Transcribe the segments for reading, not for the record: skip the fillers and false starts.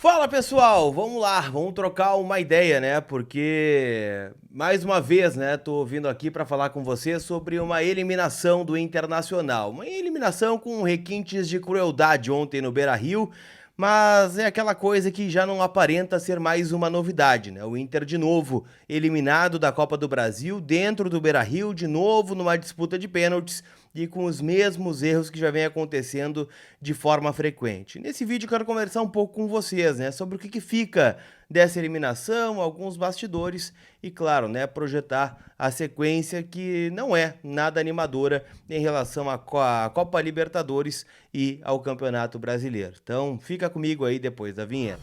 Fala pessoal, vamos lá, vamos trocar uma ideia, né? Porque mais uma vez, né, tô vindo aqui para falar com você sobre uma eliminação do Internacional. Uma eliminação com requintes de crueldade ontem no Beira-Rio, mas é aquela coisa que já não aparenta ser mais uma novidade, né? O Inter de novo eliminado da Copa do Brasil dentro do Beira-Rio, de novo numa disputa de pênaltis e com os mesmos erros que já vem acontecendo de forma frequente. Nesse vídeo eu quero conversar um pouco com vocês, né, sobre o que fica dessa eliminação, alguns bastidores e, claro, né, projetar a sequência que não é nada animadora em relação à Copa Libertadores e ao Campeonato Brasileiro. Então, fica comigo aí depois da vinheta.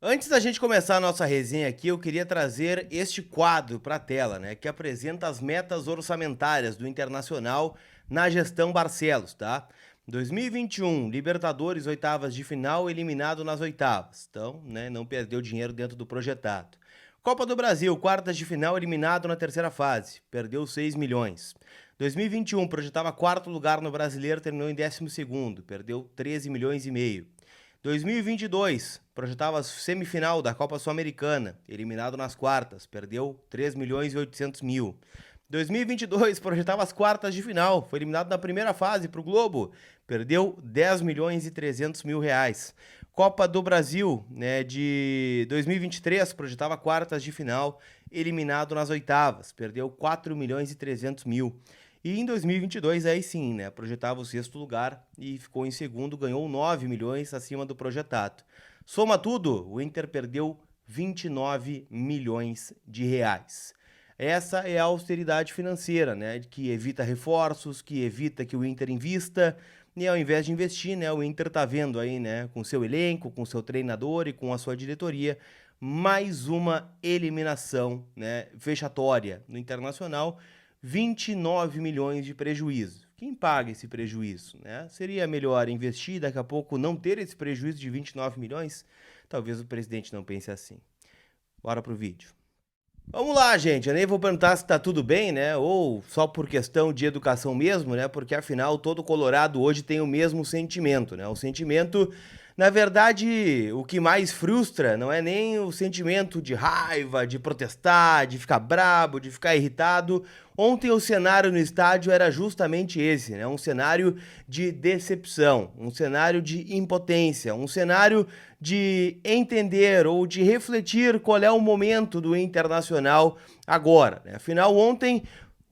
Antes da gente começar a nossa resenha aqui, eu queria trazer este quadro para a tela, né, que apresenta as metas orçamentárias do Internacional na gestão Barcelos, tá? 2021, Libertadores, oitavas de final, eliminado nas oitavas. Então, né, não perdeu dinheiro dentro do projetado. Copa do Brasil, quartas de final, eliminado na terceira fase, perdeu 6 milhões. 2021, projetava quarto lugar no Brasileiro, terminou em 12º, perdeu 13 milhões e meio. 2022, projetava a semifinal da Copa Sul-Americana, eliminado nas quartas, perdeu 3 milhões e 800 mil. 2022, projetava as quartas de final, foi eliminado na primeira fase para o Globo, perdeu 10 milhões e 300 mil reais. Copa do Brasil, né, de 2023, projetava quartas de final, eliminado nas oitavas, perdeu 4 milhões e 300 mil. E em 2022, aí sim, né, projetava o sexto lugar e ficou em segundo, ganhou 9 milhões acima do projetado. Soma tudo, o Inter perdeu 29 milhões de reais. Essa é a austeridade financeira, né, que evita reforços, que evita que o Inter invista, e ao invés de investir, né, o Inter tá vendo aí, né, com seu elenco, com seu treinador e com a sua diretoria, mais uma eliminação, né, vexatória no Internacional, 29 milhões de prejuízo. Quem paga esse prejuízo, né? Seria melhor investir, daqui a pouco não ter esse prejuízo de 29 milhões? Talvez o presidente não pense assim. Bora pro vídeo. Vamos lá, gente. Eu nem vou perguntar se tá tudo bem, né? Ou só por questão de educação mesmo, né? Porque afinal todo colorado hoje tem o mesmo sentimento, né? O sentimento, na verdade, o que mais frustra não é nem o sentimento de raiva, de protestar, de ficar brabo, de ficar irritado. Ontem o cenário no estádio era justamente esse, né? Um cenário de decepção, um cenário de impotência, um cenário de entender ou de refletir qual é o momento do Internacional agora, né? Afinal, ontem,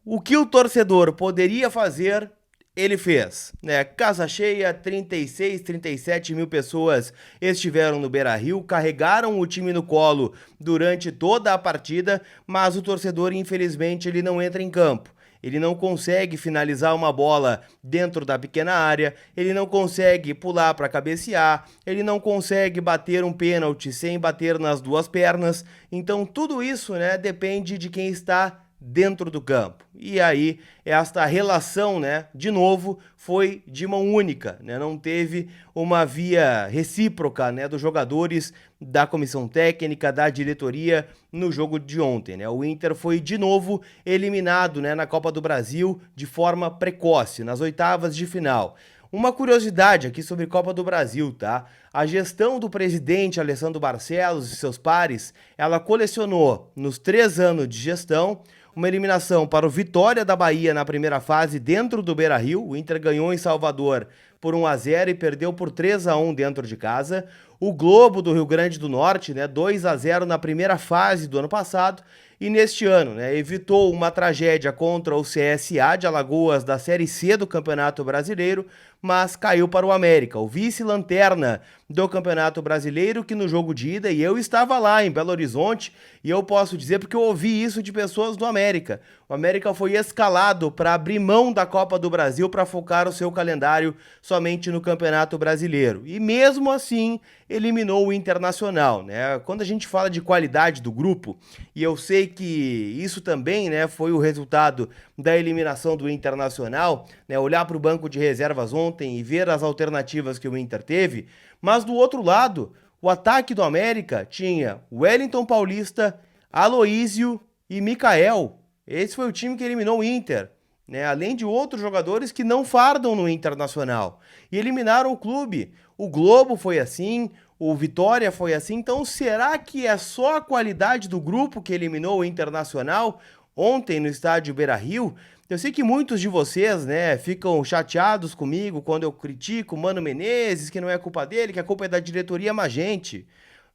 o que o torcedor poderia fazer, ele fez, né? Casa cheia, 36, 37 mil pessoas estiveram no Beira-Rio, carregaram o time no colo durante toda a partida, mas o torcedor, infelizmente, ele não entra em campo. Ele não consegue finalizar uma bola dentro da pequena área, ele não consegue pular para cabecear, ele não consegue bater um pênalti sem bater nas duas pernas. Então tudo isso, né, depende de quem está dentro do campo. E aí, esta relação, né, de novo, foi de mão única, né? Não teve uma via recíproca, né, dos jogadores, da comissão técnica, da diretoria no jogo de ontem, né? O Inter foi de novo eliminado, né, na Copa do Brasil de forma precoce, nas oitavas de final. Uma curiosidade aqui sobre Copa do Brasil, tá? A gestão do presidente Alessandro Barcelos e seus pares, ela colecionou nos 3 anos de gestão uma eliminação para o Vitória da Bahia na primeira fase dentro do Beira-Rio. O Inter ganhou em Salvador por 1-0 e perdeu por 3-1 dentro de casa. O Globo do Rio Grande do Norte, né, 2-0 na primeira fase do ano passado. E neste ano, né, evitou uma tragédia contra o CSA de Alagoas da Série C do Campeonato Brasileiro, mas caiu para o América, o vice-lanterna do Campeonato Brasileiro, que no jogo de ida, e eu estava lá em Belo Horizonte, e eu posso dizer porque eu ouvi isso de pessoas do América. O América foi escalado para abrir mão da Copa do Brasil para focar o seu calendário somente no Campeonato Brasileiro. E mesmo assim, eliminou o Internacional, né? Quando a gente fala de qualidade do grupo, e eu sei que isso também, né, foi o resultado da eliminação do Internacional, né, olhar para o banco de reservas ontem e ver as alternativas que o Inter teve, mas do outro lado, o ataque do América tinha Wellington Paulista, Aloísio e Mikael. Esse foi o time que eliminou o Inter. né? Além de outros jogadores que não fardam no Internacional. E eliminaram o clube. O Globo foi assim, o Vitória foi assim. Então, será que é só a qualidade do grupo que eliminou o Internacional ontem no estádio Beira-Rio? Eu sei que muitos de vocês, né, ficam chateados comigo quando eu critico o Mano Menezes, que não é culpa dele, que a culpa é da diretoria, mas gente,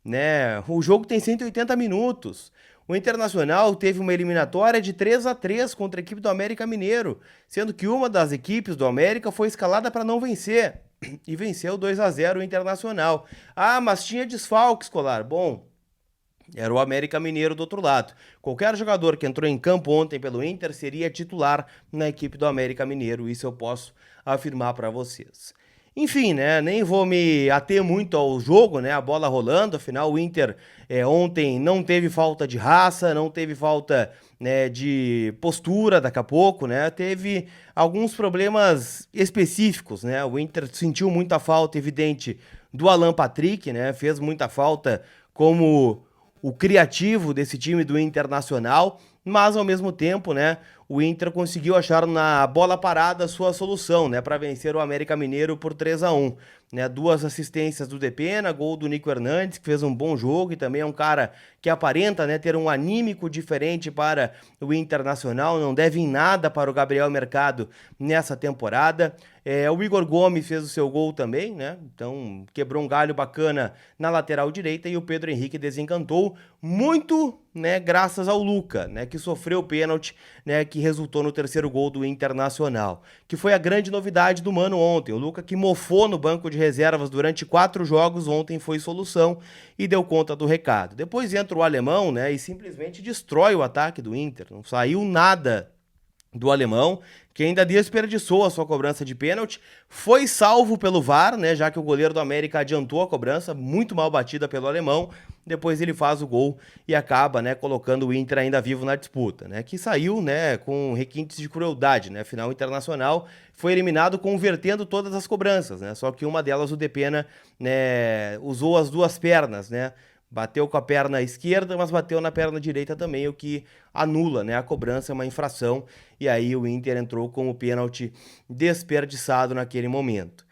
né, o jogo tem 180 minutos. O Internacional teve uma eliminatória de 3-3 contra a equipe do América Mineiro, sendo que uma das equipes do América foi escalada para não vencer e venceu 2-0 o Internacional. Ah, mas tinha desfalques, Colar. Bom, era o América Mineiro do outro lado. Qualquer jogador que entrou em campo ontem pelo Inter seria titular na equipe do América Mineiro, isso eu posso afirmar para vocês. Enfim, né, nem vou me ater muito ao jogo, né, a bola rolando, afinal o Inter ontem não teve falta de raça, não teve falta, né, de postura daqui a pouco, né, teve alguns problemas específicos, né, o Inter sentiu muita falta, evidente, do Alan Patrick, né, fez muita falta como o criativo desse time do Internacional, mas ao mesmo tempo, né, o Inter conseguiu achar na bola parada a sua solução, né, para vencer o América Mineiro por 3-1, né, 2 assistências do Depena, gol do Nico Hernandes, que fez um bom jogo e também é um cara que aparenta, né, ter um anímico diferente para o Internacional, não deve em nada para o Gabriel Mercado nessa temporada. O Igor Gomes fez o seu gol também, né? Então quebrou um galho bacana na lateral direita e o Pedro Henrique desencantou muito, né? Graças ao Luca, né? Que sofreu o pênalti, né? Que resultou no terceiro gol do Internacional, que foi a grande novidade do Mano ontem. O Luca, que mofou no banco de reservas durante 4 jogos, ontem foi solução e deu conta do recado. Depois entra o alemão, né? E simplesmente destrói o ataque do Inter. Não saiu nada do alemão, que ainda desperdiçou a sua cobrança de pênalti, foi salvo pelo VAR, né, já que o goleiro do América adiantou a cobrança, muito mal batida pelo alemão, depois ele faz o gol e acaba, né, colocando o Inter ainda vivo na disputa, né, que saiu, né, com requintes de crueldade, né, afinal o Internacional foi eliminado convertendo todas as cobranças, né, só que uma delas o Depena, né, usou as duas pernas, né, bateu com a perna esquerda, mas bateu na perna direita também, o que anula, né, a cobrança, é uma infração, e aí o Inter entrou com o pênalti desperdiçado naquele momento.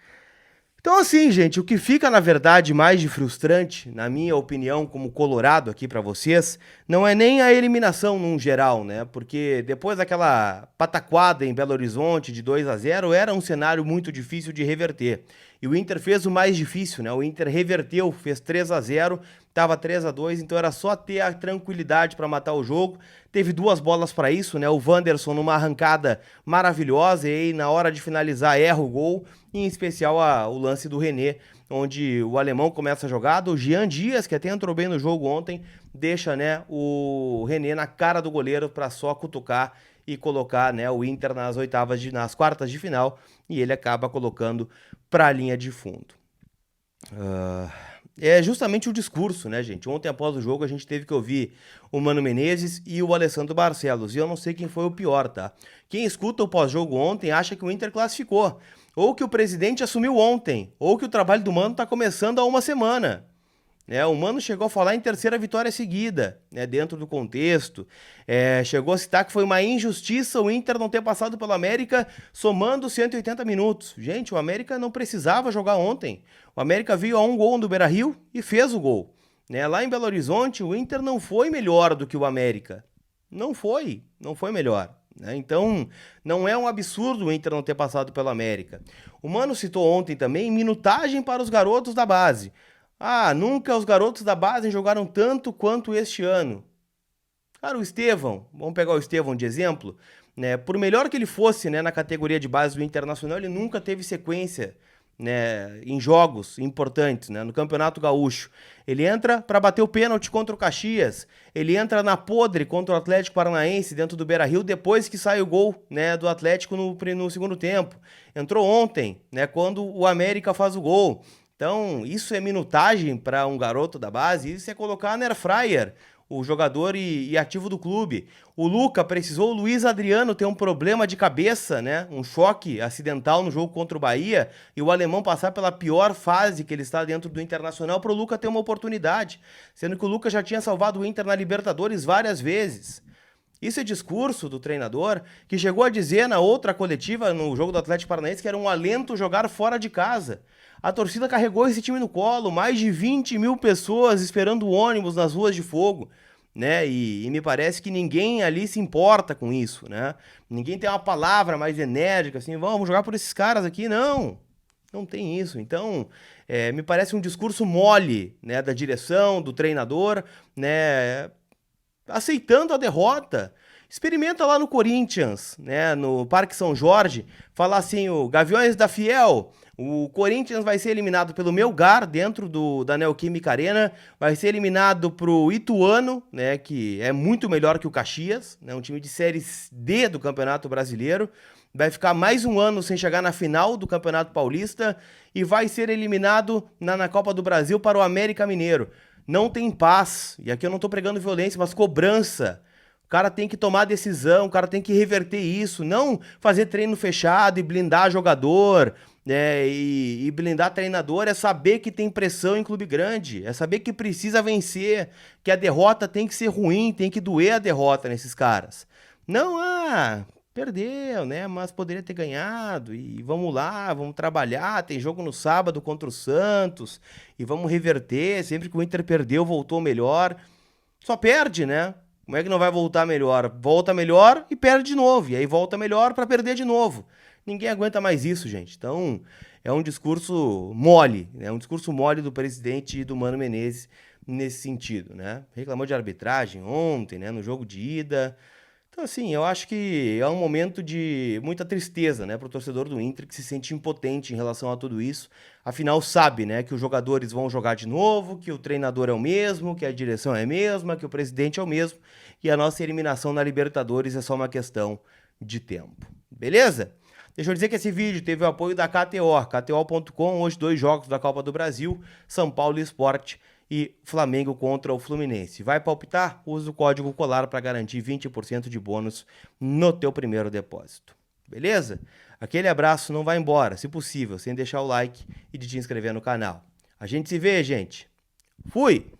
Então assim, gente, o que fica na verdade mais de frustrante, na minha opinião, como colorado aqui pra vocês, não é nem a eliminação num geral, né? Porque depois daquela pataquada em Belo Horizonte de 2-0, era um cenário muito difícil de reverter. E o Inter fez o mais difícil, né? O Inter reverteu, fez 3-0, tava 3-2, então era só ter a tranquilidade para matar o jogo. Teve 2 bolas para isso, né? O Wanderson numa arrancada maravilhosa e aí na hora de finalizar erra o gol, em especial o lance do René, onde o alemão começa a jogada, o Jean Dias, que até entrou bem no jogo ontem, deixa, né, o René na cara do goleiro para só cutucar e colocar, né, o Inter nas quartas de final, e ele acaba colocando para a linha de fundo. É justamente o discurso, né, gente? Ontem, após o jogo, a gente teve que ouvir o Mano Menezes e o Alessandro Barcelos. E eu não sei quem foi o pior, tá? Quem escuta o pós-jogo ontem acha que o Inter classificou. Ou que o presidente assumiu ontem. Ou que o trabalho do Mano tá começando há uma semana. O Mano chegou a falar em terceira vitória seguida, né, dentro do contexto. Chegou a citar que foi uma injustiça o Inter não ter passado pelo América somando 180 minutos. Gente, o América não precisava jogar ontem. O América veio a 1 gol do Beira-Rio e fez o gol. Lá em Belo Horizonte, o Inter não foi melhor do que o América. Não foi melhor. Então, não é um absurdo o Inter não ter passado pelo América. O Mano citou ontem também minutagem para os garotos da base. Ah, nunca os garotos da base jogaram tanto quanto este ano. Cara, o Estevão, vamos pegar o Estevão de exemplo, né? Por melhor que ele fosse, né, na categoria de base do Internacional, ele nunca teve sequência, né, em jogos importantes, né, no Campeonato Gaúcho. Ele entra para bater o pênalti contra o Caxias, ele entra na podre contra o Atlético Paranaense dentro do Beira-Rio depois que sai o gol, né, do Atlético no segundo tempo. Entrou ontem, né, quando o América faz o gol. Então, isso é minutagem para um garoto da base, isso é colocar na air fryer, o jogador e ativo do clube. O Luca precisou o Luiz Adriano ter um problema de cabeça, né? Um choque acidental no jogo contra o Bahia, e o alemão passar pela pior fase que ele está dentro do Internacional para o Luca ter uma oportunidade, sendo que o Luca já tinha salvado o Inter na Libertadores várias vezes. Isso é discurso do treinador que chegou a dizer na outra coletiva, no jogo do Atlético Paranaense, que era um alento jogar fora de casa. A torcida carregou esse time no colo, mais de 20 mil pessoas esperando o ônibus nas ruas de Fogo, né? E me parece que ninguém ali se importa com isso, né? Ninguém tem uma palavra mais enérgica, assim, vamos jogar por esses caras aqui, não. Não tem isso. Então, me parece um discurso mole, né, da direção, do treinador, né, aceitando a derrota. Experimenta lá no Corinthians, né, no Parque São Jorge, falar assim, o Gaviões da Fiel, o Corinthians vai ser eliminado pelo Melgar dentro da Neoquímica Arena, vai ser eliminado pro Ituano, né, que é muito melhor que o Caxias, né, um time de Série D do Campeonato Brasileiro, vai ficar mais um ano sem chegar na final do Campeonato Paulista e vai ser eliminado na Copa do Brasil para o América Mineiro. Não tem paz, e aqui eu não tô pregando violência, mas cobrança. O cara tem que tomar decisão, o cara tem que reverter isso, não fazer treino fechado e blindar jogador, né, e blindar treinador, é saber que tem pressão em clube grande, é saber que precisa vencer, que a derrota tem que ser ruim, tem que doer a derrota nesses caras. Não, perdeu, né, mas poderia ter ganhado, e vamos lá, vamos trabalhar, tem jogo no sábado contra o Santos, e vamos reverter, sempre que o Inter perdeu, voltou melhor. Só perde, né? Como é que não vai voltar melhor? Volta melhor e perde de novo. E aí volta melhor para perder de novo. Ninguém aguenta mais isso, gente. Então, é um discurso mole, né? Um discurso mole do presidente e do Mano Menezes nesse sentido, né? Reclamou de arbitragem ontem, né? No jogo de ida. Então, assim, eu acho que é um momento de muita tristeza, né, para o torcedor do Inter, que se sente impotente em relação a tudo isso. Afinal, sabe, né, que os jogadores vão jogar de novo, que o treinador é o mesmo, que a direção é a mesma, que o presidente é o mesmo, e a nossa eliminação na Libertadores é só uma questão de tempo. Beleza? Deixa eu dizer que esse vídeo teve o apoio da KTO, KTO.com, hoje 2 jogos da Copa do Brasil, São Paulo Sport e Flamengo contra o Fluminense. Vai palpitar? Usa o código COLAR para garantir 20% de bônus no teu primeiro depósito. Beleza? Aquele abraço, não vai embora, se possível, sem deixar o like e de te inscrever no canal. A gente se vê, gente. Fui!